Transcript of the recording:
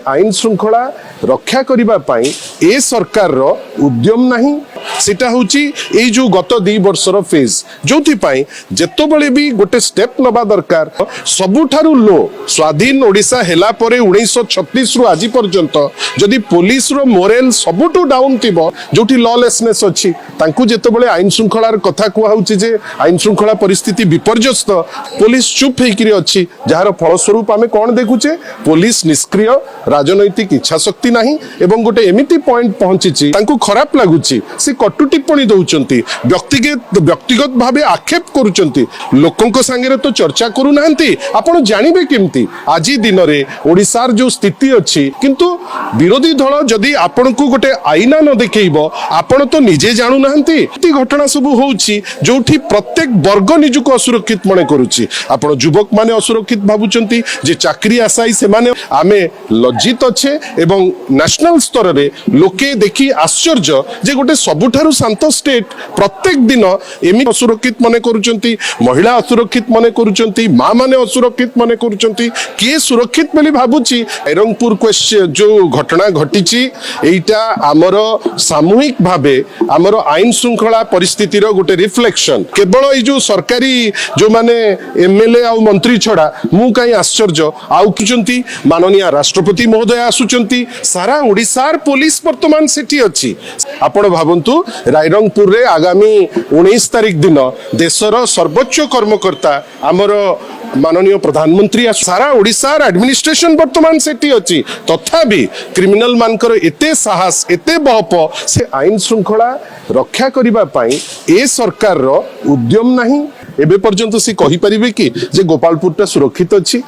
आईन श्रृंखला रक्षा करने ए सरकार रो उद्यम नहीं सेटा होची ए जो गत 2 वर्षर फेज जो जेतो बळे भी गोटे स्टेप नबा दरकार सबुठारु लो स्वाधीन ओडिशा हेला परे 1936 रु आज पर्यंत जदि पुलिस रो मोरल सबुठु डाउन थिबो जोठी लॉलेसनेस अछि तांकु जेतो बळे आईन श्रृंखलार कथा कुआ होची जे आईन श्रृंखला परिस्थिति विपर्यस्त पुलिस चुप हेकिरि अछि जहार फलस्वरूप आमे कोन देखुचे पुलिस निष्क्रिय राजनैतिक इच्छा शक्ति नाही एवं गोटे एमिति पॉइंट पहुंची तांकु खराब लागुची से कटु टिप्पणी दउचंती व्यक्तिगत भावे आक्षेप करूचंती लोकंक संगे तो चर्चा करू नाहंती आपण जानिबे केमती आज दिन रे ओडिसार जो स्थिति अछि किंतु विरोधी दल जदि आपण को गोटे आईना न देखैबो आपण तो निजे जानु नाहंती एती घटना सब होउची जोठी प्रत्येक वर्ग निजुक असुरक्षित मने करूची आपण युवक माने असुरक्षित भाबुचंती जे चाकरी आशाई से माने आमे लज्जित अच्छे एवं नेशनल स्तर रे लोके देखि आश्चर्य जे गोटे सबुठारु शांत स्टेट प्रत्येक दिन एमि असुरक्षित मने करूचंती महिला असुरक्षित मने करूचंती मां माने असुरक्षित मने करूचंती के सुरक्षित बोली भाबुची रंगपुर क्वेश्चन जो घटना घटिची एटा हमर सामूहिक भावे हमर आईन श्रृंखला परिस्थिति रो गोटे रिफ्लेक्शन केवल ए जो सरकारी जो माने एमएलए आ मंत्री छड़ा मु काई आश्चर्य आउ किचंती माननीय राष्ट्रपति महोदय आसुचंती सारा ओडिसार पुलिस वर्तमान सेठी अछि आपण भाबंतु रायरंगपुर रे आगामी 19 तारिख दिन देशर सर्वोच्च कर्मकर्ता हमर माननीय प्रधानमंत्री सारा ओडिसार एडमिनिस्ट्रेशन वर्तमान सेठी अछि तथापि क्रिमिनल मानकर एते साहस एते बहप से आईन श्रृंखला रक्षा करिबा पई ए सरकार रो उद्यम नाही एबे पर्यंत से कहि परिबे कि जे गोपालपुरटा सुरक्षित अछि।